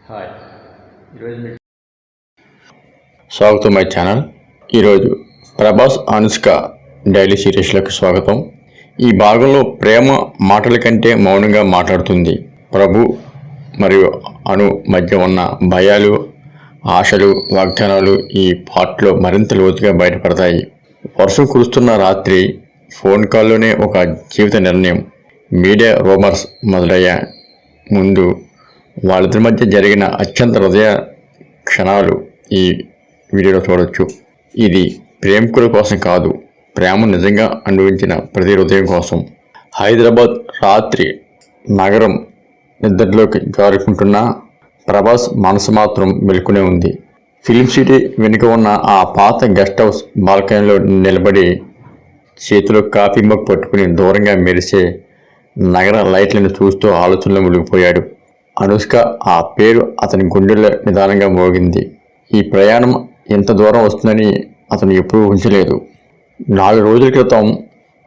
Hi, ఈరోజు మీకు స్వాగతం మై ఛానల్. ఈరోజు ప్రభాస్ అనుష్క డైలీ సీరీస్లకు స్వాగతం. ఈ భాగంలో ప్రేమ మాటల కంటే మౌనంగా మాట్లాడుతుంది. ప్రభు మరియు అను మధ్య ఉన్న భయాలు, ఆశలు, వాగ్దానాలు ఈ పార్ట్లో మరింత లోతుగా బయటపడతాయి. వర్షం కురుస్తున్న రాత్రి, ఫోన్ కాల్లోనే ఒక జీవిత నిర్ణయం. మీడియా రూమర్స్ మొదలయ్యే ముందు వాళ్ళిద్దరి మధ్య జరిగిన అత్యంత హృదయ క్షణాలు ఈ వీడియోలో చూడవచ్చు. ఇది ప్రేమికుల కోసం కాదు, ప్రేమ నిజంగా అనుభవించిన ప్రతి హృదయం కోసం. హైదరాబాద్ రాత్రి, నగరం నిద్రలోకి జారుకుంటున్న ప్రభాస్ మనసు మాత్రం మెలుకునే ఉంది. ఫిలిం సిటీ వెనుక ఉన్న ఆ పాత గెస్ట్ హౌస్ బాల్కనీలో నిలబడి చేతిలో కాఫీ మగ్ పట్టుకుని దూరంగా మెరిసే నగర లైట్లను చూస్తూ ఆలోచనలో మునిగిపోయాడు. అనుష్క ఆ పేరు అతని గుండెల్లో నిదానంగా మోగింది. ఈ ప్రయాణం ఎంత దూరం వస్తుందని అతను ఎప్పుడూ ఊహించలేదు. 4 రోజుల క్రితం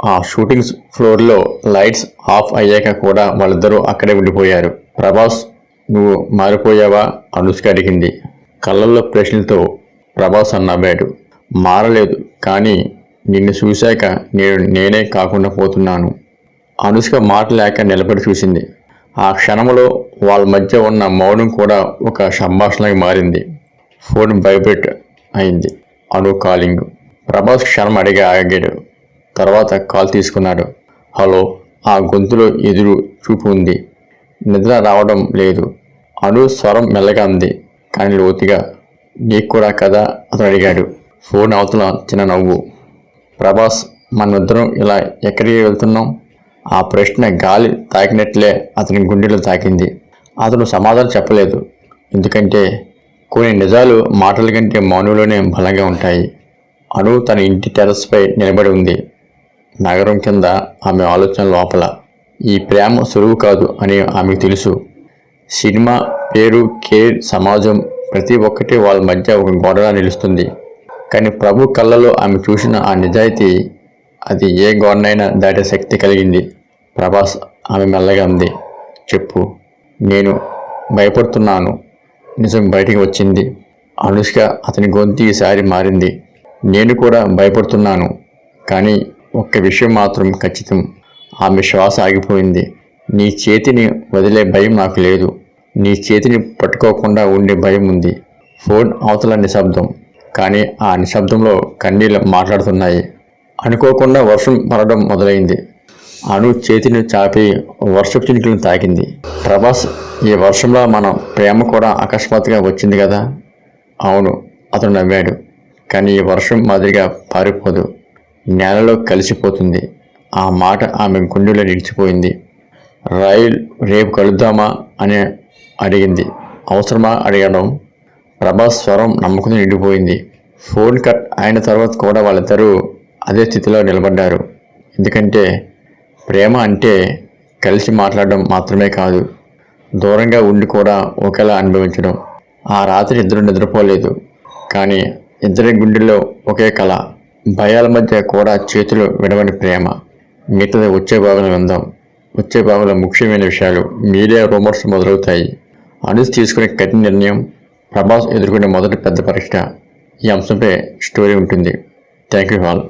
ఆ షూటింగ్ ఫ్లోర్లో లైట్స్ ఆఫ్ అయ్యాక కూడా వాళ్ళిద్దరూ అక్కడే ఉండిపోయారు. ప్రభాస్, నువ్వు మారిపోయావా? అనుష్క అడిగింది. కళ్ళల్లో ప్రశ్నలతో ప్రభాస్ నవ్వాడు. మారలేదు, కానీ నిన్ను చూశాక నేనే కాకుండా పోతున్నాను. అనుష్క మాట లేక నిలబడి చూసింది. ఆ క్షణంలో వాళ్ళ మధ్య ఉన్న మౌనం కూడా ఒక సంభాషణగా మారింది. ఫోన్ వైబ్రేట్ అయింది. అను కాలింగ్. ప్రభాస్ క్షణం ఆగాడు. తర్వాత కాల్ తీసుకున్నాడు. హలో. ఆ గొంతులో ఎదురు చూపు ఉంది. నిద్ర రావడం లేదు. అను స్వరం మెల్లగా అంది, కానీ లోతుగా. నీకు కూడా కదా? అతను అడిగాడు. ఫోన్ అవతల చిన్న నవ్వు. ప్రభాస్, మనిద్దరం ఇలా ఎక్కడికి వెళ్తున్నాం? ఆ ప్రశ్న గాలి తాకినట్లే అతని గుండెలో తాకింది. అతను సమాధానం చెప్పలేదు. ఎందుకంటే కొన్ని నిజాలు మాటల కంటే మౌనంలోనే బలంగా ఉంటాయి. అను తన ఇంటి టెర్రస్పై నిలబడి ఉంది. నగరం కింద ఆమె ఆలోచన లోపల. ఈ ప్రేమ సులువు కాదు అని ఆమెకు తెలుసు. సినిమా, పేరు, కేర్, సమాజం ప్రతి ఒక్కటి వాళ్ళ మధ్య ఒక గోడలా నిలుస్తుంది. కానీ ప్రభు కళ్ళలో ఆమె చూసిన ఆ నిజాయితీ, అది ఏ గోడనైనా దాటే శక్తి కలిగింది. ప్రభాస్, ఆమె మెల్లగా అంది. చెప్పు. నేను భయపడుతున్నాను. నిజం బయటికి వచ్చింది. అనుష్క అతని గొంతు ఈసారి మారింది. నేను కూడా భయపడుతున్నాను, కానీ ఒక్క విషయం మాత్రం ఖచ్చితం. ఆమె శ్వాస ఆగిపోయింది. నీ చేతిని వదిలే భయం నాకు లేదు. నీ చేతిని పట్టుకోకుండా ఉండే భయం ఉంది. ఫోన్ అవతల నిశ్శబ్దం, కానీ ఆ నిశ్శబ్దంలో కన్నీళ్ళు మాట్లాడుతున్నాయి. అనుకోకుండా వర్షం పడడం మొదలైంది. అను చేతిని చాపి వర్షపు చినుకులను తాకింది. ప్రభాస్, ఈ వర్షంలో మన ప్రేమ కూడా అకస్మాత్తుగా వచ్చింది కదా? అవును, అతను నవ్వాడు. కానీ ఈ వర్షం మాదిరిగా పారిపోదు, నేలలో కలిసిపోతుంది. ఆ మాట ఆమె గుండెలో నిలిచిపోయింది. రైల్ రేపు కలుద్దామా అని అడిగింది. అవసరమా అడగడం? ప్రభాస్ స్వరం నమ్మకంతో నిండిపోయింది. ఫోన్ కట్ అయిన తర్వాత కూడా వాళ్ళిద్దరూ అదే స్థితిలో నిలబడ్డారు. ఎందుకంటే ప్రేమ అంటే కలిసి మాట్లాడడం మాత్రమే కాదు, దూరంగా ఉండి కూడా ఒకేలా అనుభవించడం. ఆ రాత్రి ఇద్దరు నిద్రపోలేదు, కానీ ఇద్దరి గుండెల్లో ఒకే కళ. భయాల మధ్య కూడా చేతులు విడవని ప్రేమ. మిగతాది వచ్చే భాగంలో విందాం. వచ్చే భాగంలో ముఖ్యమైన విషయాలు. మీడియా రూమర్స్ మొదలవుతాయి. అనుస్ తీసుకునే కఠిన నిర్ణయం, ప్రభాస్ ఎదుర్కొనే మొదటి పెద్ద పరీక్ష. ఈ అంశంపై స్టోరీ ఉంటుంది. Thank you all.